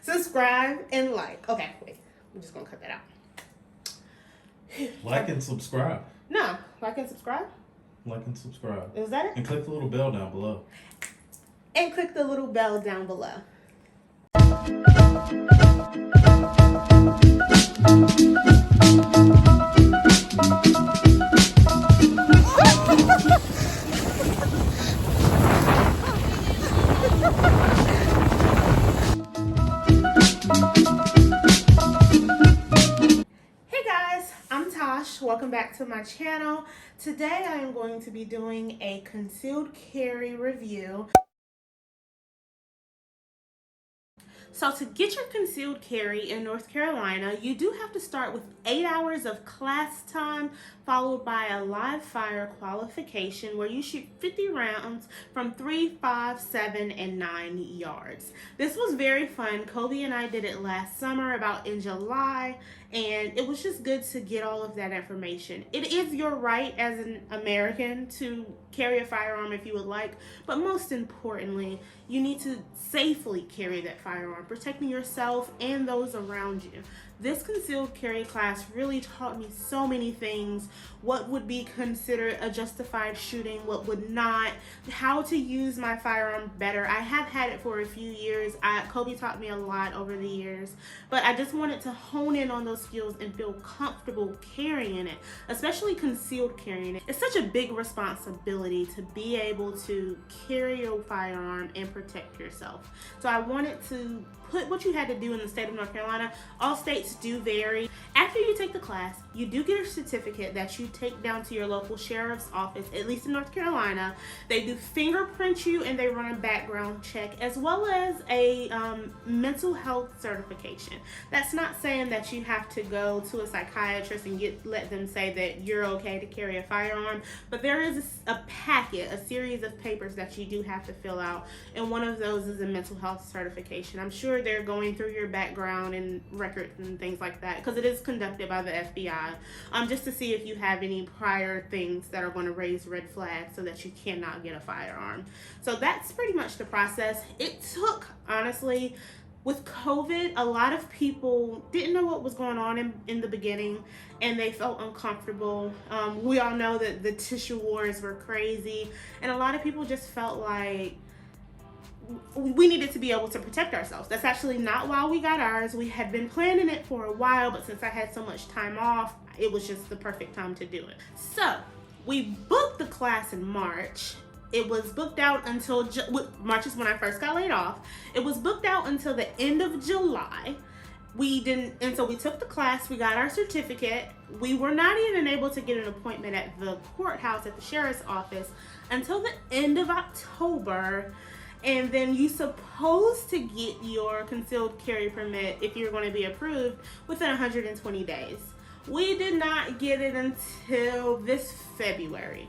subscribe, and like. Okay, wait. I'm just gonna cut that out. Like and subscribe. No, like and subscribe. Like and subscribe. Is that it? And click the little bell down below. And click the little bell down below. Welcome back to my channel. Today I am going to be doing a concealed carry review. So to get your concealed carry in North Carolina, you do have to start with 8 hours of class time, followed by a live fire qualification where you shoot 50 rounds from 3, 5, 7, and 9 yards. This was very fun. Kobe and I did it last summer, about in July, and it was just good to get all of that information. It is your right as an American to carry a firearm if you would like, but most importantly, you need to safely carry that firearm, protecting yourself and those around you. This concealed carry class really taught me so many things. What would be considered a justified shooting, what would not, how to use my firearm better. I have had it for a few years. Kobe taught me a lot over the years, but I just wanted to hone in on those skills and feel comfortable carrying it, especially concealed carrying it. It's such a big responsibility to be able to carry your firearm and protect yourself. So I wanted to put what you had to do in the state of North Carolina. All states do vary. After you take the class, you do get a certificate that you take down to your local sheriff's office, at least in North Carolina. They do fingerprint you and they run a background check, as well as a mental health certification. That's not saying that you have to go to a psychiatrist and let them say that you're okay to carry a firearm, but there is a packet, a series of papers that you do have to fill out, and one of those is a mental health certification. I'm sure they're going through your background and records and things like that, because it is conducted by the FBI, just to see if you have any prior things that are going to raise red flags so that you cannot get a firearm. So that's pretty much the process. It took, honestly, with COVID, a lot of people didn't know what was going on in the beginning, and they felt uncomfortable. We all know that the tissue wars were crazy, and a lot of people just felt like we needed to be able to protect ourselves. That's actually not why we got ours. We had been planning it for a while, but since I had so much time off, it was just the perfect time to do it. So we booked the class in March. It was booked out until March is when I first got laid off. It was booked out until the end of July. So we took the class, we got our certificate. We were not even able to get an appointment at the courthouse at the sheriff's office until the end of October. And then you're supposed to get your concealed carry permit, if you're going to be approved, within 120 days. We did not get it until this February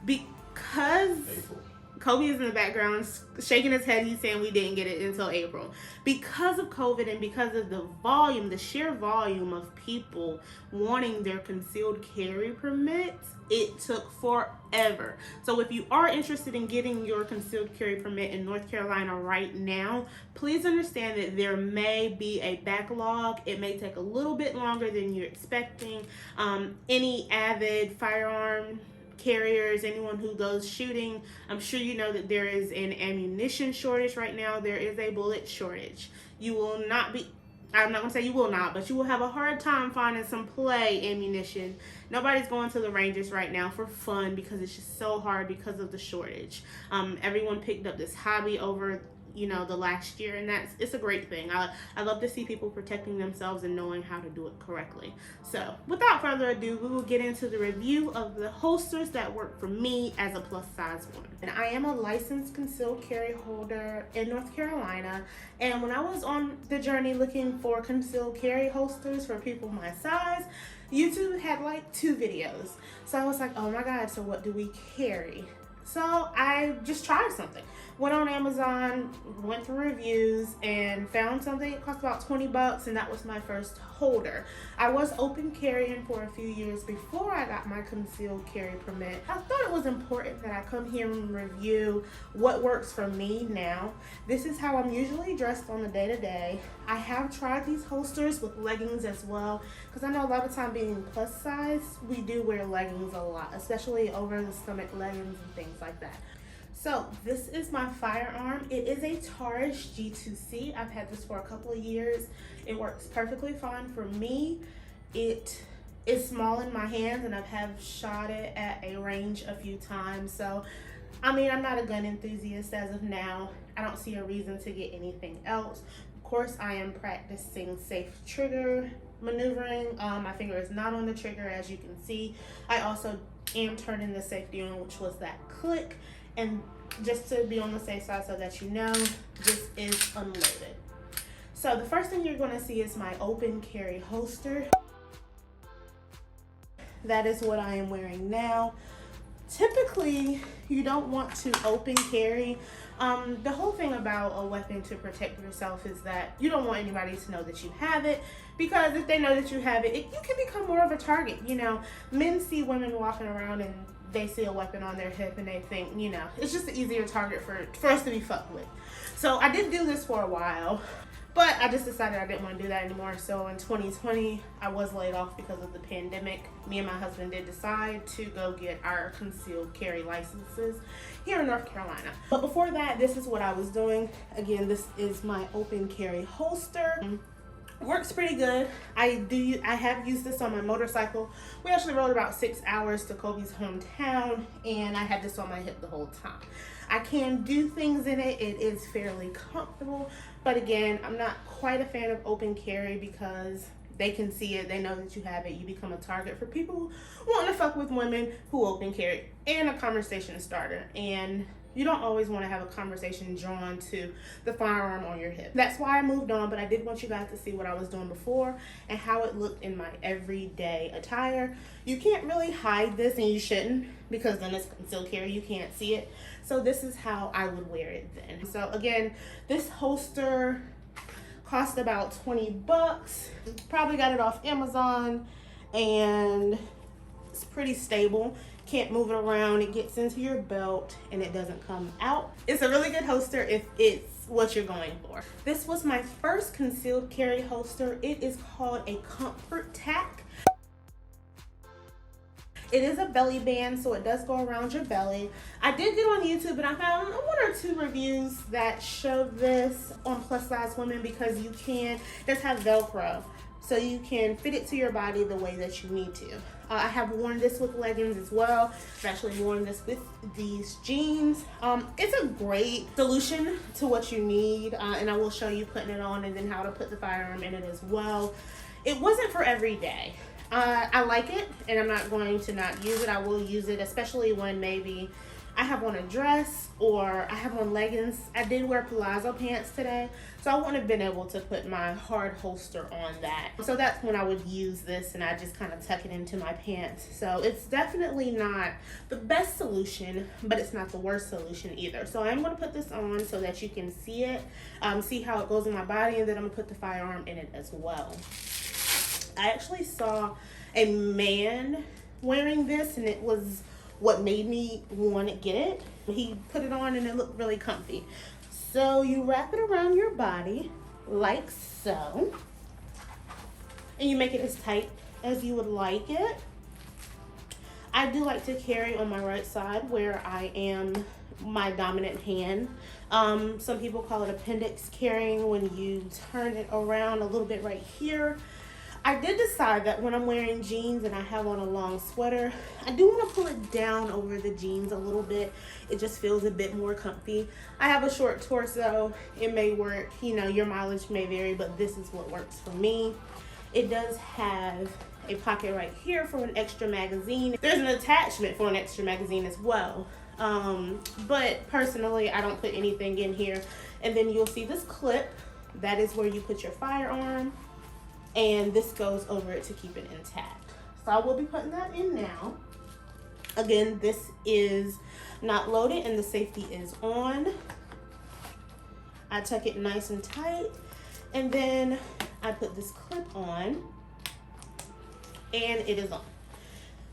because April. Kobe is in the background shaking his head. He's saying we didn't get it until April. Because of COVID and because of the sheer volume of people wanting their concealed carry permits, it took forever. So if you are interested in getting your concealed carry permit in North Carolina right now, please understand that there may be a backlog. It may take a little bit longer than you're expecting. Any avid firearm carriers, anyone who goes shooting, I'm sure you know that there is an ammunition shortage right now. There is a bullet shortage. I'm not gonna say you will not, but you will have a hard time finding some play ammunition. Nobody's going to the ranges right now for fun because it's just so hard because of the shortage. Everyone picked up this hobby over the last year, and it's a great thing. I love to see people protecting themselves and knowing how to do it correctly. So without further ado, we will get into the review of the holsters that work for me as a plus size woman. And I am a licensed concealed carry holder in North Carolina, and when I was on the journey looking for concealed carry holsters for people my size, YouTube had like 2 videos. So I was like, oh my god, so what do we carry? So I just tried something. Went on Amazon, went through reviews, and found something. It cost about 20 bucks, and that was my first holder. I was open carrying for a few years before I got my concealed carry permit. I thought it was important that I come here and review what works for me now. This is how I'm usually dressed on the day-to-day. I have tried these holsters with leggings as well, because I know a lot of time being plus size, we do wear leggings a lot, especially over the stomach leggings and things like that. So this is my firearm. It is a Taurus G2C. I've had this for a couple of years. It works perfectly fine for me. It is small in my hands, and have shot it at a range a few times. So, I mean, I'm not a gun enthusiast as of now. I don't see a reason to get anything else. Of course, I am practicing safe trigger maneuvering. My finger is not on the trigger, as you can see. I also am turning the safety on, which was that click. And just to be on the safe side so that you know, this is unloaded. So the first thing you're going to see is my open carry holster. That is what I am wearing now. Typically, you don't want to open carry. The whole thing about a weapon to protect yourself is that you don't want anybody to know that you have it, because if they know that you have it, you can become more of a target. You know, men see women walking around and they see a weapon on their hip and they think, you know, it's just an easier target for us to be fucked with. So I did do this for a while, but I just decided I didn't want to do that anymore. So in 2020, I was laid off because of the pandemic. Me and my husband did decide to go get our concealed carry licenses here in North Carolina. But before that, this is what I was doing. Again, this is my open carry holster. Works pretty good. I have used this on my motorcycle. We actually rode about 6 hours to Kobe's hometown, and I had this on my hip the whole time. I can do things in it. It is fairly comfortable, but again, I'm not quite a fan of open carry because they can see it, they know that you have it, you become a target for people who want to fuck with women who open carry, and a conversation starter. And you don't always want to have a conversation drawn to the firearm on your hip. That's why I moved on, but I did want you guys to see what I was doing before and how it looked in my everyday attire. You can't really hide this, and you shouldn't, because then it's concealed carry, you can't see it. So this is how I would wear it then. So again, this holster cost about 20 bucks. Probably got it off Amazon, and it's pretty stable. Can't move it around. It gets into your belt and it doesn't come out. It's a really good holster if it's what you're going for. This was my first concealed carry holster. It is called a Comfort Tack. It is a belly band, so it does go around your belly. I did get on YouTube and I found 1 or 2 reviews that show this on plus size women, because you can just have Velcro, so you can fit it to your body the way that you need to. I have worn this with leggings as well. I've actually worn this with these jeans. It's a great solution to what you need, and I will show you putting it on and then how to put the firearm in it as well. It wasn't for every day. I like it, and I'm not going to not use it. I will use it, especially when maybe I have on a dress or I have on leggings. I did wear palazzo pants today, so I wouldn't have been able to put my hard holster on that. So that's when I would use this, and I just kind of tuck it into my pants. So it's definitely not the best solution, but it's not the worst solution either. So I'm going to put this on so that you can see it, see how it goes in my body, and then I'm going to put the firearm in it as well. I actually saw a man wearing this, and it was what made me want to get it. He put it on and it looked really comfy. So you wrap it around your body like so, and you make it as tight as you would like it. I do like to carry on my right side, where I am my dominant hand. Some people call it appendix carrying, when you turn it around a little bit right here. I did decide that when I'm wearing jeans and I have on a long sweater, I do want to pull it down over the jeans a little bit. It just feels a bit more comfy. I have a short torso. It may work, you know, your mileage may vary, but this is what works for me. It does have a pocket right here for an extra magazine. There's an attachment for an extra magazine as well. But personally, I don't put anything in here. And then you'll see this clip. That is where you put your firearm. And this goes over it to keep it intact. So I will be putting that in now. Again, this is not loaded and the safety is on. I tuck it nice and tight, and then I put this clip on, and it is on.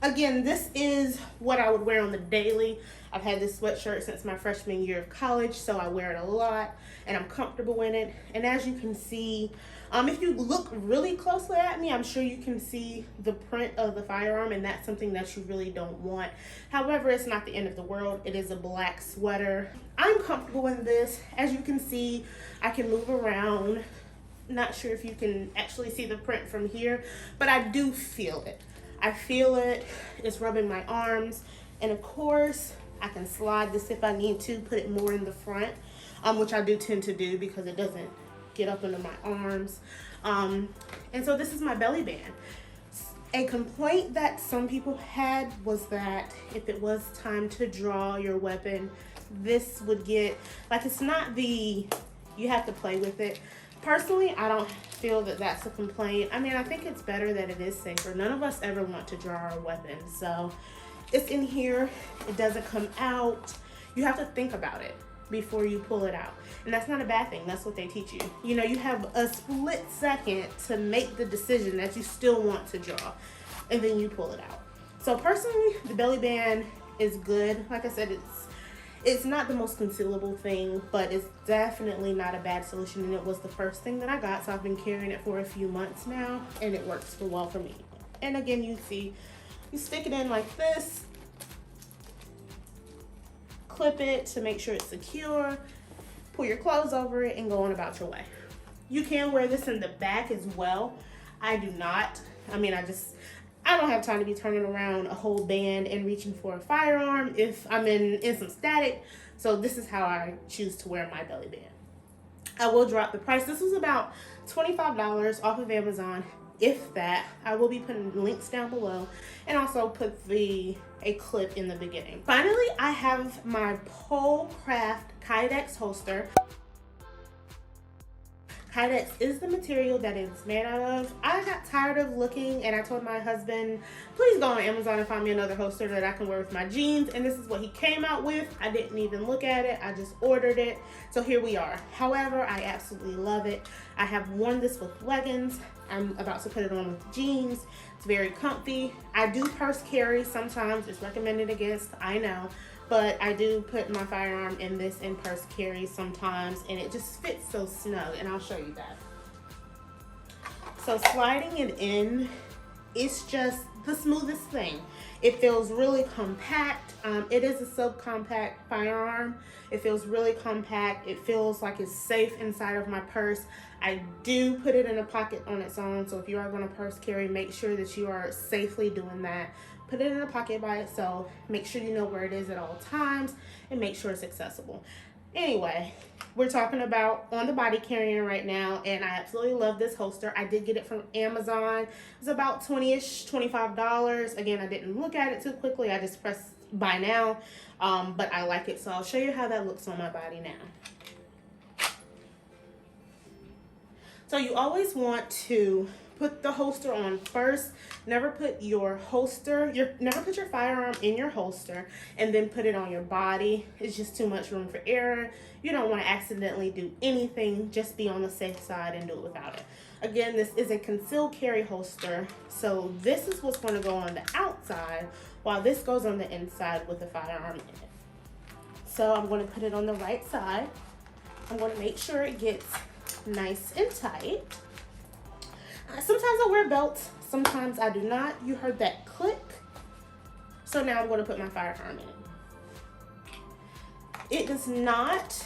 Again, this is what I would wear on the daily. I've had this sweatshirt since my freshman year of college, so I wear it a lot, and I'm comfortable in it. And as you can see, if you look really closely at me, I'm sure you can see the print of the firearm, and that's something that you really don't want. However, it's not the end of the world. It is a black sweater. I'm comfortable in this. As you can see, I can move around. Not sure if you can actually see the print from here, but I do feel it. I feel it. It's rubbing my arms, and of course, I can slide this if I need to, put it more in the front, which I do tend to do because it doesn't get up under my arms. And so this is my belly band. A complaint that some people had was that if it was time to draw your weapon, this would get, like, it's not the, you have to play with it. Personally, I don't feel that that's a complaint. I mean, I think it's better that it is safer. None of us ever want to draw our weapons. So it's in here. It doesn't come out. You have to think about it before you pull it out. And that's not a bad thing. That's what they teach you. You know, you have a split second to make the decision that you still want to draw, and then you pull it out. So personally, the belly band is good. Like I said, it's not the most concealable thing, but it's definitely not a bad solution, and it was the first thing that I got, so I've been carrying it for a few months now, and it works well for me. And again, you see, you stick it in like this, clip it to make sure it's secure, pull your clothes over it, and go on about your way. You can wear this in the back as well. I do not. I mean, I don't have time to be turning around a whole band and reaching for a firearm if I'm in some static. So this is how I choose to wear my belly band. I will drop the price. This was about $25 off of Amazon, if that. I will be putting links down below, and also put a clip in the beginning. Finally, I have my Polecraft Kydex holster. Kydex is the material that it's made out of. I got tired of looking, and I told my husband, please go on Amazon and find me another holster that I can wear with my jeans, and this is what he came out with. I didn't even look at it. I just ordered it. So here we are. However, I absolutely love it. I have worn this with leggings. I'm about to put it on with jeans. It's very comfy. I do purse carry sometimes. It's recommended against, I know. But I do put my firearm in this in purse carry sometimes, and it just fits so snug, and I'll show you that. So sliding it in, it's just the smoothest thing. It feels really compact. It is a subcompact firearm. It feels really compact. It feels like it's safe inside of my purse. I do put it in a pocket on its own, so if you are going to purse carry, make sure that you are safely doing that. Put it in a pocket by itself. Make sure you know where it is at all times, and make sure it's accessible. Anyway, we're talking about on the body carrying right now, and I absolutely love this holster. I did get it from Amazon. It's about $20-ish, $25. Again, I didn't look at it too quickly. I just pressed buy now, but I like it, so I'll show you how that looks on my body now. So you always want to put the holster on first. Never put your firearm in your holster and then put it on your body. It's just too much room for error. You don't want to accidentally do anything. Just be on the safe side and do it without it. Again, this is a concealed carry holster, so this is what's going to go on the outside while this goes on the inside with the firearm in it. So I'm going to put it on the right side. I'm going to make sure it gets nice and tight. Sometimes I wear belts, sometimes I do not. You heard that click. So now I'm going to put my firearm in it. It does not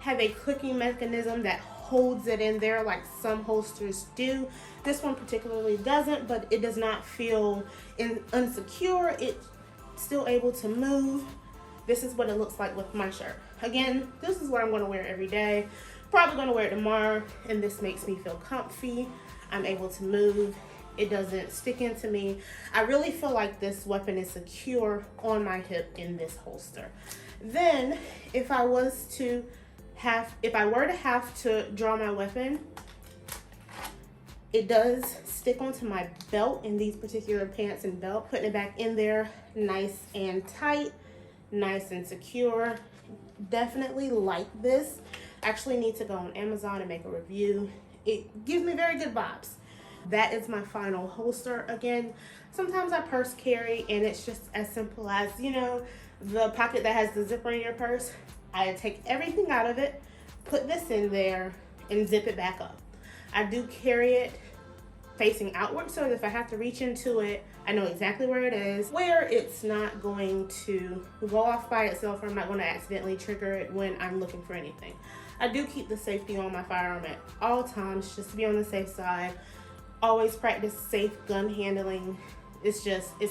have a clicking mechanism that holds it in there like some holsters do. This one particularly doesn't, but it does not feel unsecure. It's still able to move. This is what it looks like with my shirt. Again, this is what I'm going to wear every day. Probably going to wear it tomorrow, and this makes me feel comfy. I'm able to move. It doesn't stick into me. I really feel like this weapon is secure on my hip in this holster. Then, if I were to have to draw my weapon, It does stick onto my belt in these particular pants and belt, putting it back in there nice and tight, nice and secure. Definitely like this. Actually need to go on Amazon and make a review. It gives me very good vibes. That is my final holster. Again, sometimes I purse carry and it's just as simple as, you know, the pocket that has the zipper in your purse. I take everything out of it, put this in there, and zip it back up. I do carry it facing outward so that if I have to reach into it, I know exactly where it is, where it's not going to go off by itself, or I'm not going to accidentally trigger it when I'm looking for anything. I do keep the safety on my firearm at all times just to be on the safe side. Always practice safe gun handling. It's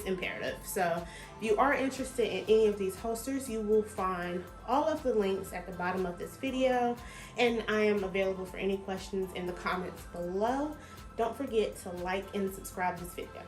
imperative. So if you are interested in any of these holsters, you will find all of the links at the bottom of this video, and I am available for any questions in the comments below. Don't forget to like and subscribe this video.